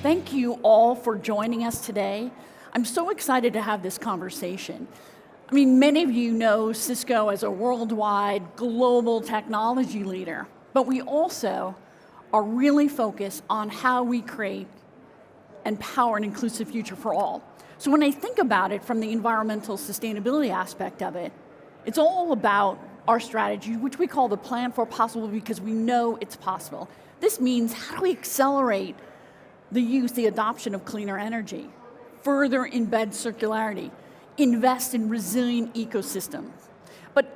Thank you all for joining us today. I'm so excited to have this conversation. I mean, many of you know Cisco as a worldwide global technology leader, but we also are really focused on how we create and power an inclusive future for all. So when I think about it from the environmental sustainability aspect of it, it's all about our strategy, which we call the Plan for Possible, because we know it's possible. This means how do we accelerate the use, the adoption of cleaner energy, further embed circularity, invest in resilient ecosystems. But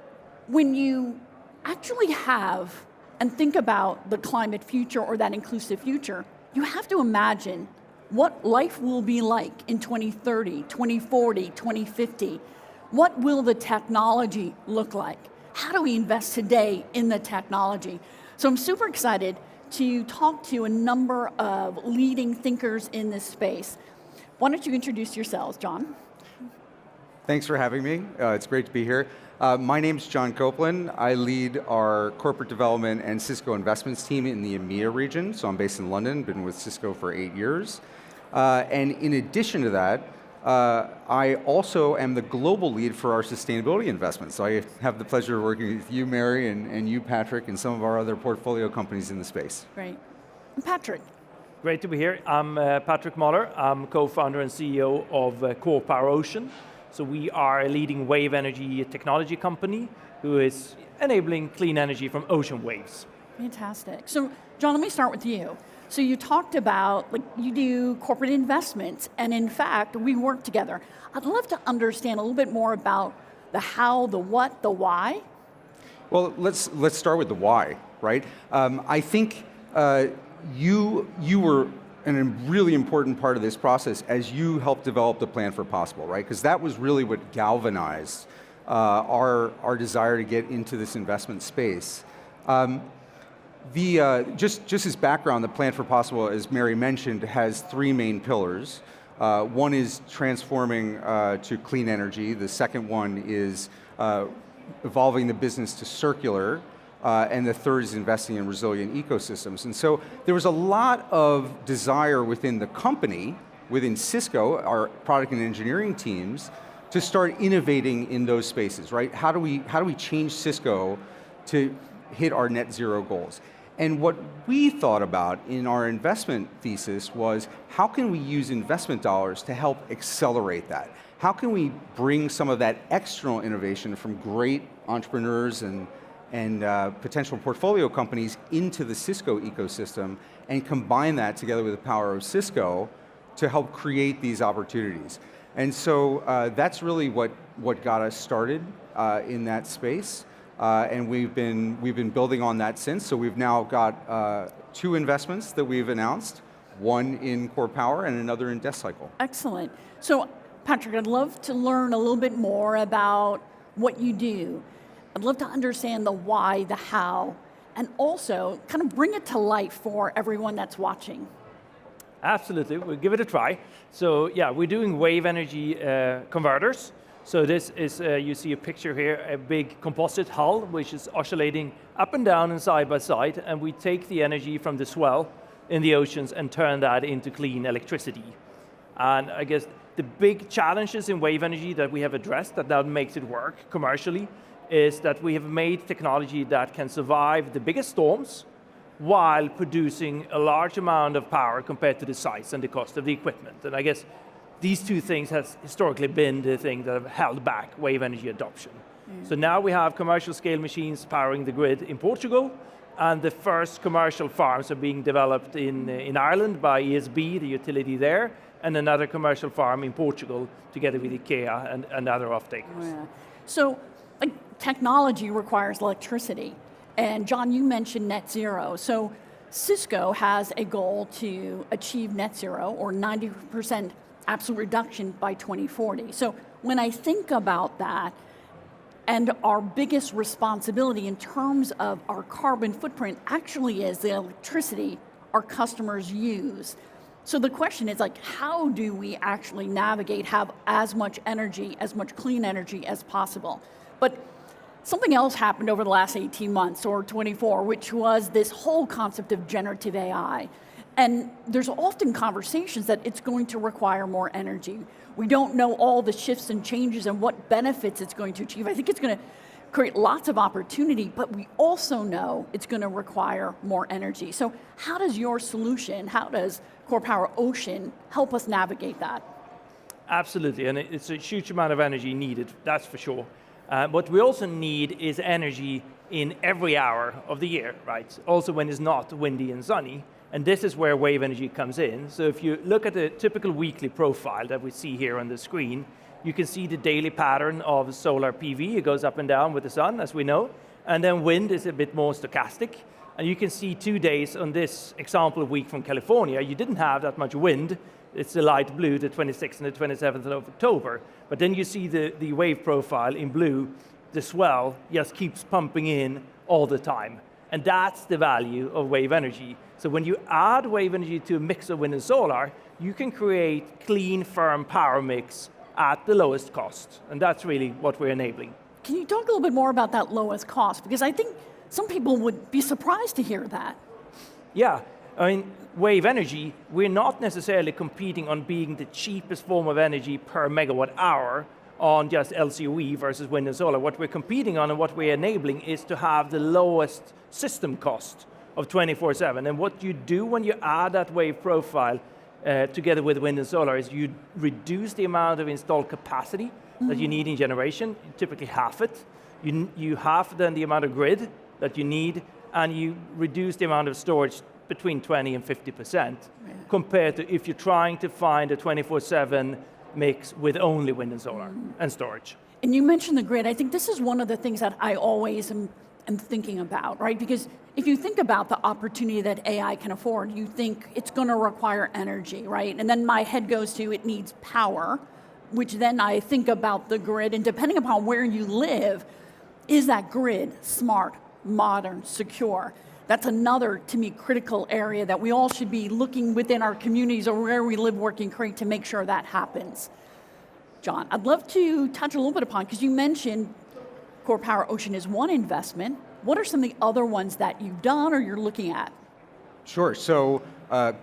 when you actually have and think about the climate future or that inclusive future, you have to imagine what life will be like in 2030, 2040, 2050. What will the technology look like? How do we invest today in the technology? So I'm super excited to talk to a number of leading thinkers in this space. Why don't you introduce yourselves, John? Thanks for having me. It's great to be here. My name's John Copeland. I lead our corporate development and Cisco investments team in the EMEA region. So I'm based in London, been with Cisco for 8 years. And in addition to that, I also am the global lead for our sustainability investments. So I have the pleasure of working with you, Mary, and you, Patrick, and some of our other portfolio companies in the space. Great. And Patrick. Great to be here. I'm Patrick Moller. I'm co-founder and CEO of Core Power Ocean. So we are a leading wave energy technology company who is enabling clean energy from ocean waves. Fantastic. So John, let me start with you. So you talked about, you do corporate investments, and in fact, we work together. I'd love to understand a little bit more about the how, the what, the why. Well, let's start with the why, right? I think you were a really important part of this process as you helped develop the Plan for Possible, right? Because that was really what galvanized our desire to get into this investment space. Just as background, the Plan for Possible, as Mary mentioned, has 3 main pillars. One is transforming to clean energy. The second one is evolving the business to circular. And the third is investing in resilient ecosystems. And so there was a lot of desire within the company, within Cisco, our product and engineering teams, to start innovating in those spaces, right? How do we change Cisco to hit our net zero goals? And what we thought about in our investment thesis was, how can we use investment dollars to help accelerate that? How can we bring some of that external innovation from great entrepreneurs and potential portfolio companies into the Cisco ecosystem and combine that together with the power of Cisco to help create these opportunities? And so that's really what got us started in that space. And we've been building on that since. So we've now got 2 investments that we've announced, one in Core Power and another in Death Cycle. Excellent. So Patrick, I'd love to learn a little bit more about what you do. I'd love to understand the why, the how, and also kind of bring it to life for everyone that's watching. Absolutely, we'll give it a try. So yeah, we're doing wave energy converters. So this is, you see a picture here, a big composite hull, which is oscillating up and down and side by side, and we take the energy from the swell in the oceans and turn that into clean electricity. And I guess the big challenges in wave energy that we have addressed that makes it work commercially is that we have made technology that can survive the biggest storms while producing a large amount of power compared to the size and the cost of the equipment. And I guess these 2 things has historically been the thing that have held back wave energy adoption. So now we have commercial scale machines powering the grid in Portugal, and the first commercial farms are being developed in Ireland by ESB, the utility there, and another commercial farm in Portugal together with IKEA and other off-takers. Yeah. So technology requires electricity. And John, you mentioned net zero. So Cisco has a goal to achieve net zero, or 90% absolute reduction by 2040. So when I think about that, and our biggest responsibility in terms of our carbon footprint actually is the electricity our customers use. So the question is, how do we actually navigate, have as much energy, as much clean energy as possible? But something else happened over the last 18 months or 24, which was this whole concept of generative AI. And there's often conversations that it's going to require more energy. We don't know all the shifts and changes and what benefits it's going to achieve. I think it's going to create lots of opportunity, but we also know it's going to require more energy. So how does your solution, how does Core Power Ocean help us navigate that? Absolutely, and it's a huge amount of energy needed, that's for sure. What we also need is energy in every hour of the year, right? Also when it's not windy and sunny, and this is where wave energy comes in. So if you look at the typical weekly profile that we see here on the screen, you can see the daily pattern of solar PV. It goes up and down with the sun, as we know, and then wind is a bit more stochastic. And you can see 2 days on this example week from California, you didn't have that much wind. It's the light blue, the 26th and the 27th of October. But then you see the wave profile in blue, the swell just keeps pumping in all the time. And that's the value of wave energy. So when you add wave energy to a mix of wind and solar, you can create clean, firm power mix at the lowest cost. And that's really what we're enabling. Can you talk a little bit more about that lowest cost? Because I think some people would be surprised to hear that. Yeah, I mean, wave energy, we're not necessarily competing on being the cheapest form of energy per megawatt hour on just LCOE versus wind and solar. What we're competing on and what we're enabling is to have the lowest system cost of 24/7. And what you do when you add that wave profile together with wind and solar is you reduce the amount of installed capacity that you need in generation, you typically half it. You half then the amount of grid that you need, and you reduce the amount of storage between 20 and 50% compared to if you're trying to find a 24/7 mix with only wind and solar and storage. And you mentioned the grid. I think this is one of the things that I always am thinking about, right? Because if you think about the opportunity that AI can afford, you think it's going to require energy, right? And then my head goes to it needs power, which then I think about the grid, and depending upon where you live, is that grid smart, modern, secure? That's another, to me, critical area that we all should be looking within our communities or where we live, work, and create to make sure that happens. John, I'd love to touch a little bit upon, because you mentioned Core Power Ocean is one investment. What are some of the other ones that you've done or you're looking at? Sure, so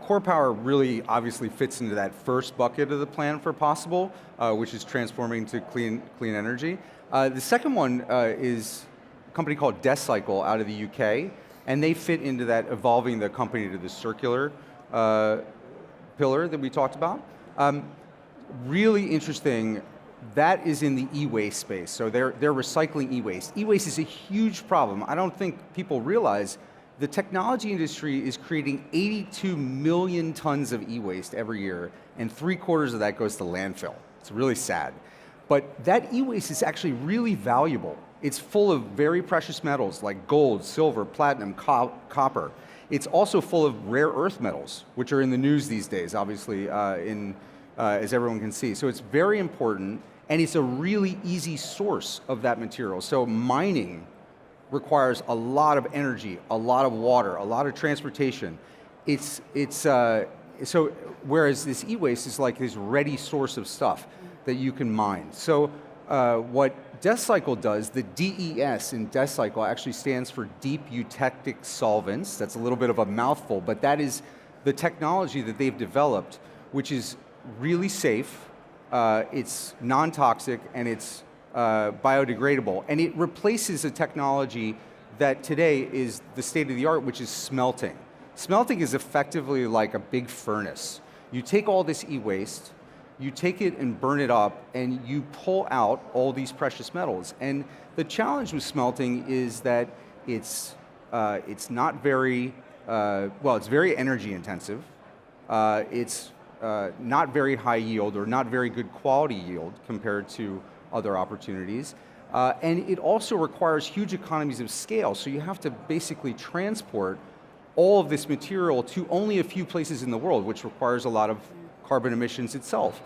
Core Power really obviously fits into that first bucket of the plan for possible, which is transforming to clean energy. The second one is a company called Cycle out of the UK, and they fit into that evolving the company to the circular pillar that we talked about. Really interesting, that is in the e-waste space, so they're recycling e-waste. E-waste is a huge problem. I don't think people realize the technology industry is creating 82 million tons of e-waste every year, and 3/4 of that goes to landfill. It's really sad. But that e-waste is actually really valuable. It's full of very precious metals like gold, silver, platinum, copper. It's also full of rare earth metals, which are in the news these days, obviously, as everyone can see. So it's very important, and it's a really easy source of that material. So mining requires a lot of energy, a lot of water, a lot of transportation. So whereas this e-waste is like this ready source of stuff that you can mine. So what Cycle does, the DES in Cycle actually stands for Deep Eutectic Solvents. That's a little bit of a mouthful, but that is the technology that they've developed, which is really safe, it's non-toxic, and it's biodegradable. And it replaces a technology that today is the state of the art, which is smelting. Smelting is effectively like a big furnace. You take all this e-waste, you take it and burn it up, and you pull out all these precious metals. And the challenge with smelting is that it's not very, it's very energy intensive. It's not very high yield or not very good quality yield compared to other opportunities. And it also requires huge economies of scale. So you have to basically transport all of this material to only a few places in the world, which requires a lot of carbon emissions itself.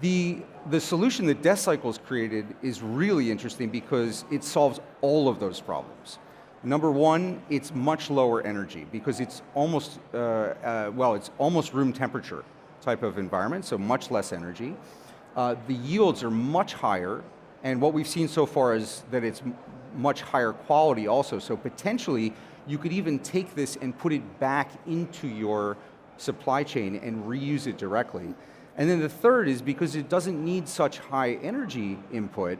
The solution that Cycle's created is really interesting because it solves all of those problems. Number one, it's much lower energy because it's almost, it's almost room temperature type of environment, so much less energy. The yields are much higher, and what we've seen so far is that it's much higher quality also, so potentially you could even take this and put it back into your supply chain and reuse it directly. And then the third is because it doesn't need such high energy input,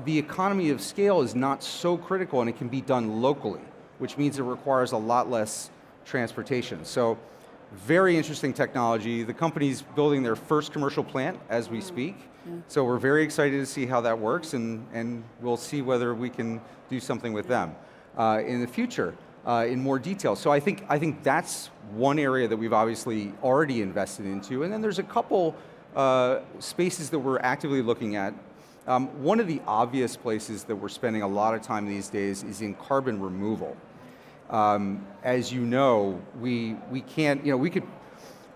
the economy of scale is not so critical and it can be done locally, which means it requires a lot less transportation. So very interesting technology. The company's building their first commercial plant as we speak. So we're very excited to see how that works, and we'll see whether we can do something with them in the future in more detail. So I think that's one area that we've obviously already invested into, and then there's a couple spaces that we're actively looking at. One of the obvious places that we're spending a lot of time these days is in carbon removal. As you know, we can't,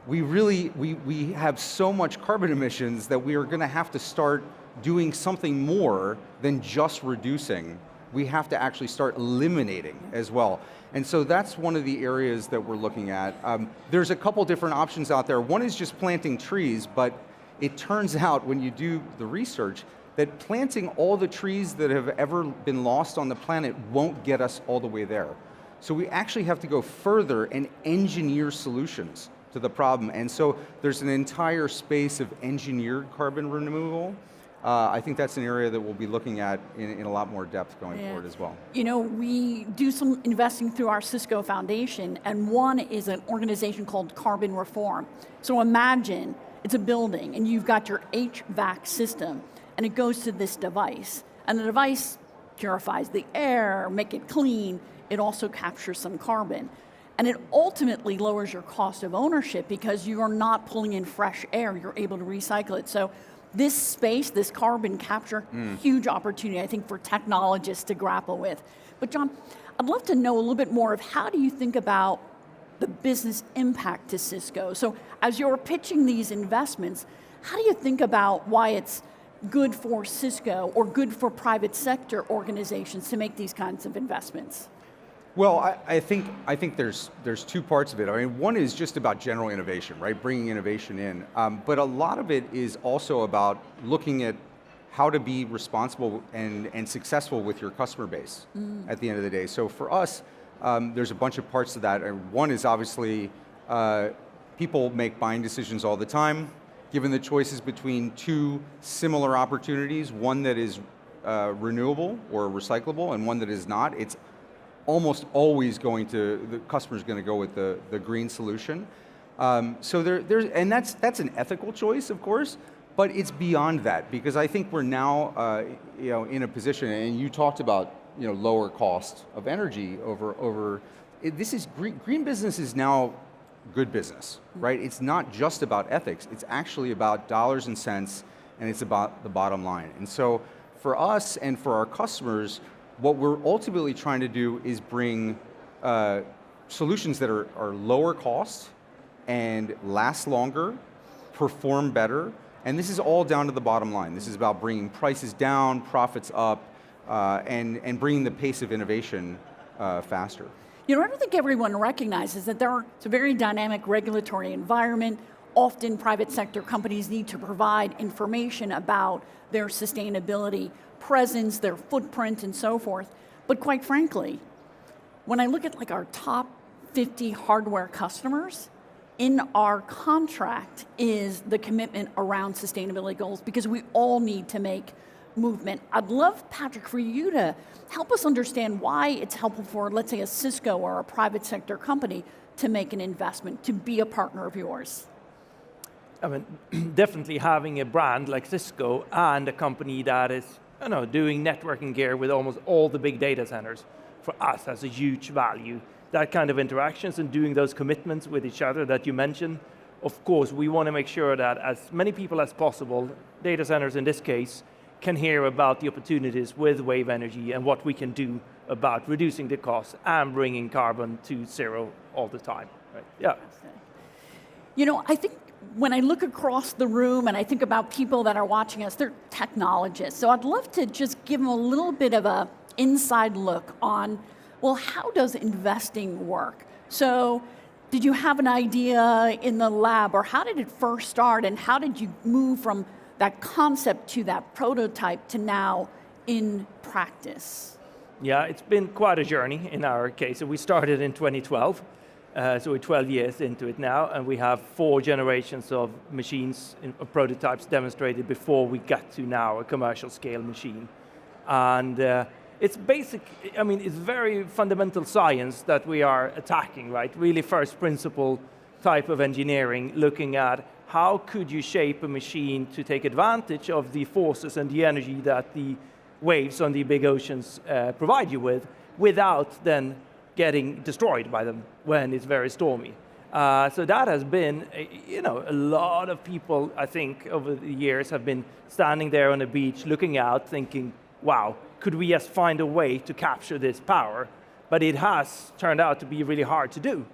we have so much carbon emissions that we are going to have to start doing something more than just reducing. We have to actually start eliminating as well. And so that's one of the areas that we're looking at. There's a couple different options out there. One is just planting trees, but it turns out when you do the research that planting all the trees that have ever been lost on the planet won't get us all the way there. So we actually have to go further and engineer solutions to the problem. And so there's an entire space of engineered carbon removal. I think that's an area that we'll be looking at in a lot more depth going forward as well. We do some investing through our Cisco Foundation, and one is an organization called Carbon Reform. So imagine it's a building and you've got your HVAC system and it goes to this device, and the device purifies the air, make it clean. It also captures some carbon. And it ultimately lowers your cost of ownership because you are not pulling in fresh air, you're able to recycle it. So this space, this carbon capture, huge opportunity, I think, for technologists to grapple with. But John, I'd love to know a little bit more of how do you think about the business impact to Cisco? So as you're pitching these investments, how do you think about why it's good for Cisco or good for private sector organizations to make these kinds of investments? Well, I think there's two parts of it. I mean, one is just about general innovation, right? Bringing innovation in. But a lot of it is also about looking at how to be responsible and successful with your customer base at the end of the day. So for us, there's a bunch of parts to that. One is obviously people make buying decisions all the time. Given the choices between two similar opportunities, one that is renewable or recyclable and one that is not, it's almost always the customer's going to go with the green solution. So and that's an ethical choice, of course, but it's beyond that, because I think we're now in a position, and you talked about lower cost of energy over this is green business is now good business, right? It's not just about ethics, it's actually about dollars and cents, and it's about the bottom line. And so for us and for our customers, what we're ultimately trying to do is bring solutions that are lower cost and last longer, perform better, and this is all down to the bottom line. This is about bringing prices down, profits up, and bringing the pace of innovation faster. I don't think everyone recognizes that it's a very dynamic regulatory environment. Often private sector companies need to provide information about their sustainability presence, their footprint, and so forth. But quite frankly, when I look at our top 50 hardware customers, in our contract is the commitment around sustainability goals, because we all need to make movement. I'd love, Patrick, for you to help us understand why it's helpful for, let's say, a Cisco or a private sector company to make an investment, to be a partner of yours. I mean, definitely having a brand like Cisco and a company that is doing networking gear with almost all the big data centers, for us has a huge value. That kind of interactions and doing those commitments with each other that you mentioned, of course, we want to make sure that as many people as possible, data centers in this case, can hear about the opportunities with wave energy and what we can do about reducing the cost and bringing carbon to zero all the time. Right? Yeah. I think when I look across the room and I think about people that are watching us, they're technologists. So I'd love to just give them a little bit of an inside look on, well, how does investing work? So did you have an idea in the lab, or how did it first start, and how did you move from that concept to that prototype to now in practice? Yeah, it's been quite a journey in our case. So we started in 2012. So we're 12 years into it now, and we have 4 generations of machines, prototypes demonstrated before we get to now a commercial scale machine. And it's basic, I mean, it's very fundamental science that we are attacking, right? Really first principle type of engineering, looking at how could you shape a machine to take advantage of the forces and the energy that the waves on the big oceans provide you with, without then getting destroyed by them when it's very stormy. So that has been, a lot of people, I think, over the years have been standing there on the beach, looking out, thinking, wow, could we just find a way to capture this power? But it has turned out to be really hard to do.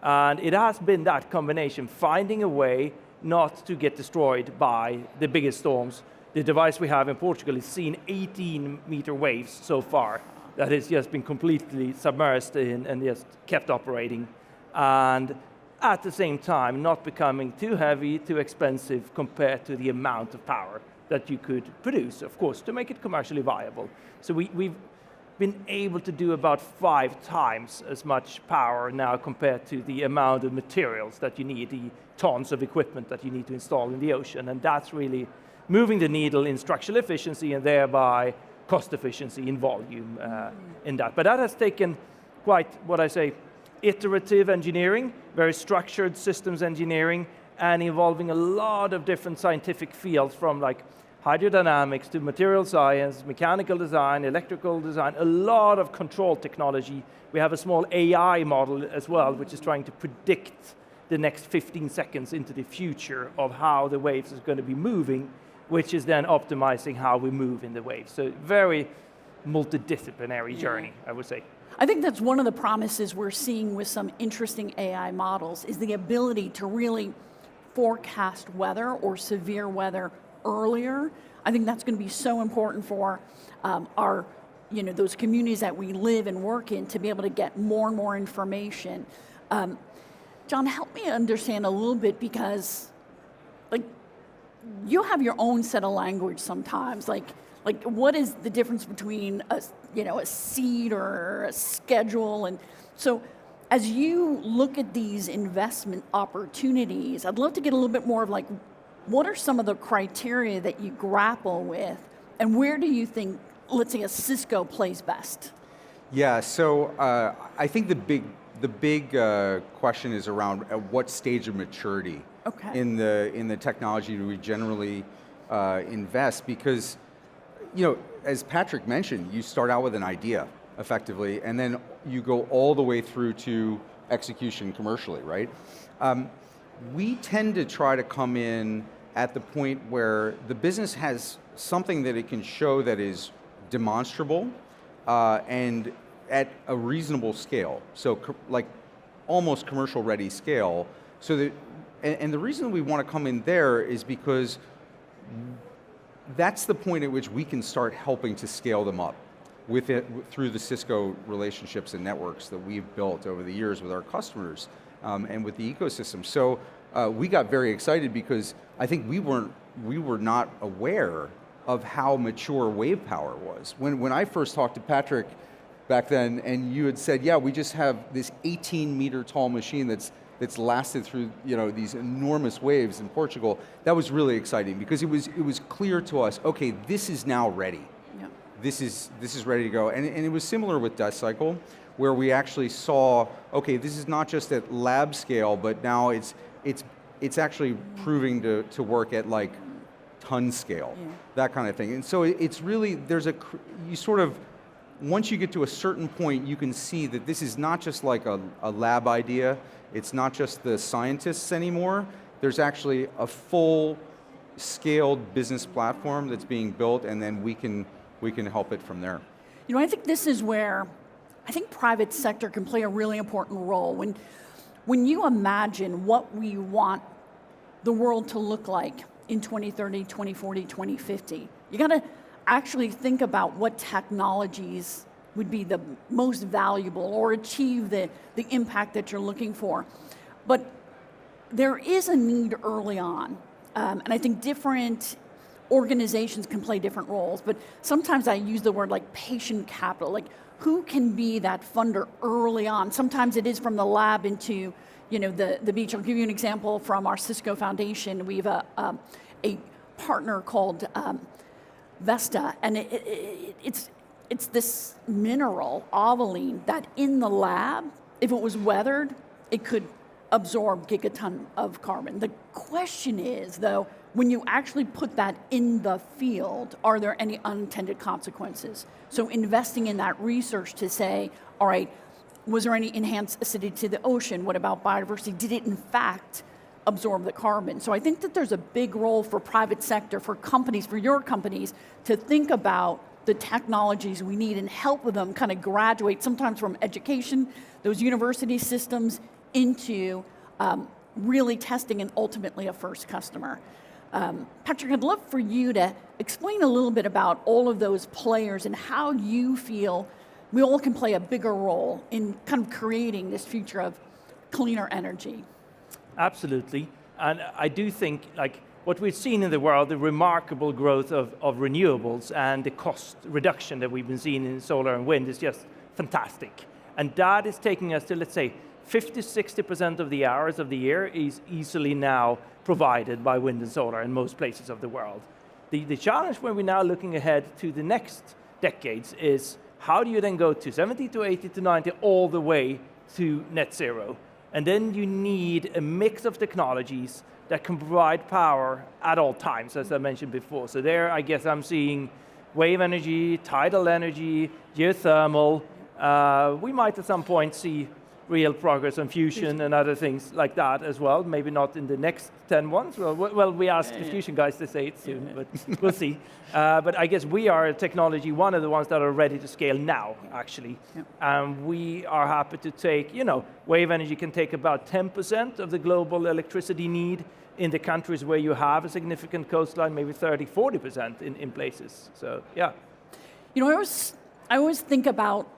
And it has been that combination, finding a way not to get destroyed by the biggest storms. The device we have in Portugal has seen 18-meter waves so far. That has just been completely submerged in and just kept operating. And at the same time, not becoming too heavy, too expensive compared to the amount of power that you could produce, of course, to make it commercially viable. So we've been able to do about 5 times as much power now compared to the amount of materials that you need, the tons of equipment that you need to install in the ocean. And that's really moving the needle in structural efficiency and thereby cost efficiency in volume in that. But that has taken quite, what I say, iterative engineering, very structured systems engineering, and involving a lot of different scientific fields from like hydrodynamics to material science, mechanical design, electrical design, a lot of control technology. We have a small AI model as well, which is trying to predict the next 15 seconds into the future of how the waves is going to be moving, which is then optimizing how we move in the waves. So very multidisciplinary journey, I would say. I think that's one of the promises we're seeing with some interesting AI models, is the ability to really forecast weather or severe weather earlier. I think that's going to be so important for our, those communities that we live and work in, to be able to get more and more information. John, help me understand a little bit, because you have your own set of language sometimes. Like what is the difference between a seed or a schedule? And so as you look at these investment opportunities, I'd love to get a little bit more of what are some of the criteria that you grapple with, and where do you think, let's say, a Cisco plays best? Yeah, so I think the big question is around at what stage of maturity in the technology do we generally invest, because as Patrick mentioned, you start out with an idea effectively, and then you go all the way through to execution commercially, right? We tend to try to come in at the point where the business has something that it can show that is demonstrable and at a reasonable scale, so like almost commercial ready scale. So that, and the reason we want to come in there is because that's the point at which we can start helping to scale them up with it through the Cisco relationships and networks that we've built over the years with our customers and with the ecosystem. So we got very excited because I think we were not aware of how mature wave power was. When I first talked to Patrick back then, and you had said, yeah, we just have this 18-meter tall machine that's lasted through these enormous waves in Portugal, that was really exciting because it was clear to us, okay, this is now ready. Yeah. This is ready to go. And it was similar with Dust Cycle, where we actually saw, okay, this is not just at lab scale, but now it's actually proving to work at like ton scale, that kind of thing. And so it's really, once you get to a certain point, you can see that this is not just like a lab idea, it's not just the scientists anymore, there's actually a full scaled business platform that's being built, and then we can help it from there. I think this is where I think private sector can play a really important role. When you imagine what we want the world to look like in 2030, 2040, 2050, you got to actually think about what technologies would be the most valuable or achieve the impact that you're looking for. But there is a need early on, and I think different organizations can play different roles, but sometimes I use the word like patient capital, like who can be that funder early on? Sometimes it is from the lab into the beach. I'll give you an example from our Cisco Foundation. We have a partner called Vesta, and it's this mineral, ovoline, that in the lab, if it was weathered, it could absorb gigaton of carbon. The question is, though, when you actually put that in the field, are there any unintended consequences? So investing in that research to say, all right, was there any enhanced acidity to the ocean? What about biodiversity? Did it in fact absorb the carbon? So I think that there's a big role for private sector, for companies, for your companies, to think about the technologies we need and help them kind of graduate, sometimes from education, those university systems, into really testing and ultimately a first customer. Patrick, I'd love for you to explain a little bit about all of those players and how you feel we all can play a bigger role in kind of creating this future of cleaner energy. Absolutely, and I do think like what we've seen in the world, the remarkable growth of renewables and the cost reduction that we've been seeing in solar and wind is just fantastic. And that is taking us to, let's say, 50-60% of the hours of the year is easily now provided by wind and solar in most places of the world. The challenge when we're now looking ahead to the next decades is how do you then go to 70 to 80 to 90 all the way to net zero? And then you need a mix of technologies that can provide power at all times, as I mentioned before. So there, I guess I'm seeing wave energy, tidal energy, geothermal. We might at some point see real progress on fusion and other things like that as well. Maybe not in the next 10 ones. Well, we asked the fusion guys to say it soon, but we'll see. But I guess we are a technology, one of the ones that are ready to scale now, actually. We are happy to take, wave energy can take about 10% of the global electricity need in the countries where you have a significant coastline, maybe 30-40% in places. So, yeah. I always think about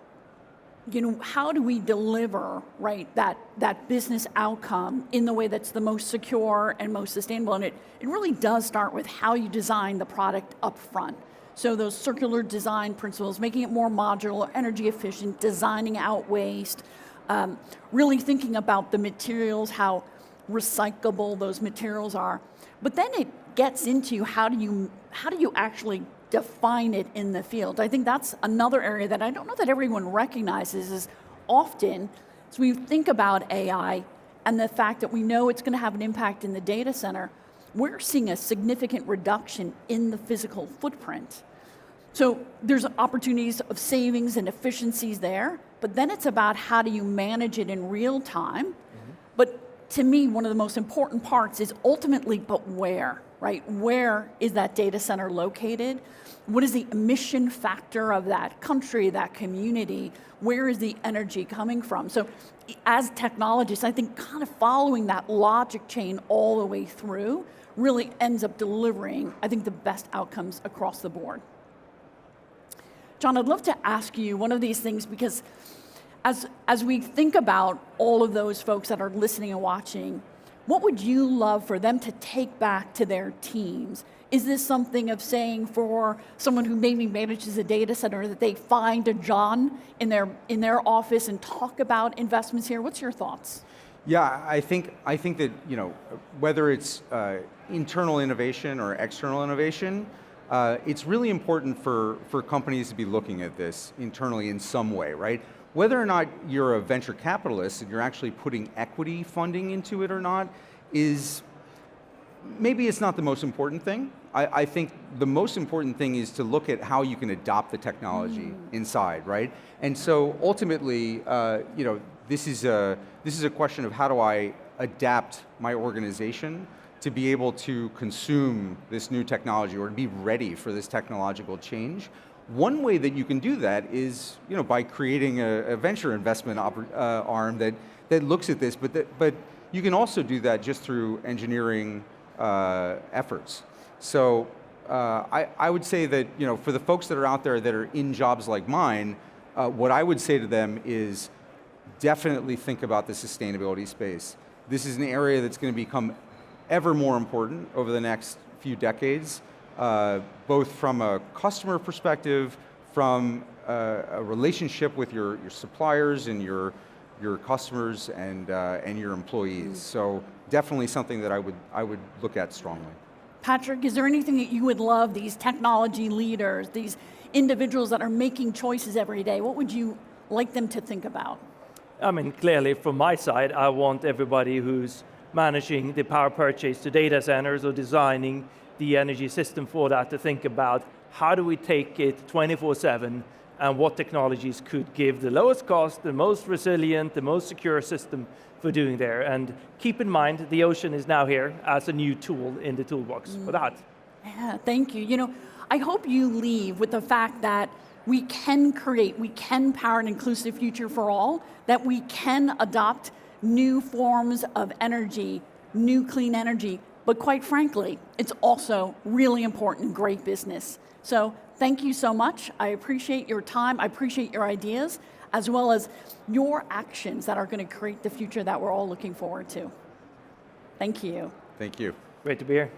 how do we deliver, right, that business outcome in the way that's the most secure and most sustainable? And it really does start with how you design the product up front. So those circular design principles, making it more modular, energy efficient, designing out waste, really thinking about the materials, how recyclable those materials are. But then it gets into how do you actually define it in the field. I think that's another area that I don't know that everyone recognizes is often, as we think about AI and the fact that we know it's going to have an impact in the data center, we're seeing a significant reduction in the physical footprint. So there's opportunities of savings and efficiencies there, but then it's about how do you manage it in real time. Mm-hmm. But to me, one of the most important parts is ultimately, but where? Right? Where is that data center located? What is the emission factor of that country, that community? Where is the energy coming from? So as technologists, I think kind of following that logic chain all the way through really ends up delivering, I think, the best outcomes across the board. John, I'd love to ask you one of these things because as we think about all of those folks that are listening and watching, what would you love for them to take back to their teams? Is this something of saying for someone who maybe manages a data center that they find a John in their office and talk about investments here? What's your thoughts? Yeah, I think that whether it's internal innovation or external innovation, it's really important for companies to be looking at this internally in some way, right? Whether or not you're a venture capitalist and you're actually putting equity funding into it or not is, maybe it's not the most important thing. I think the most important thing is to look at how you can adopt the technology inside, right? And so ultimately, this is a question of how do I adapt my organization to be able to consume this new technology or to be ready for this technological change. One way that you can do that is, by creating a venture investment arm that looks at this, but you can also do that just through engineering efforts. So I would say that, for the folks that are out there that are in jobs like mine, what I would say to them is definitely think about the sustainability space. This is an area that's going to become ever more important over the next few decades. both from a customer perspective, from a relationship with your suppliers and your customers and your employees. So definitely something that I would look at strongly. Patrick, is there anything that you would love these technology leaders, these individuals that are making choices every day, what would you like them to think about? I mean, clearly from my side, I want everybody who's managing the power purchase to data centers or designing the energy system for that to think about how do we take it 24/7 and what technologies could give the lowest cost, the most resilient, the most secure system for doing there. And keep in mind, the ocean is now here as a new tool in the toolbox for that. Yeah, thank you. You know, I hope you leave with the fact that we can create, we can power an inclusive future for all, that we can adopt new forms of energy, new clean energy, but quite frankly, it's also really important in great business. So thank you so much. I appreciate your time, I appreciate your ideas, as well as your actions that are going to create the future that we're all looking forward to. Thank you. Thank you. Great to be here.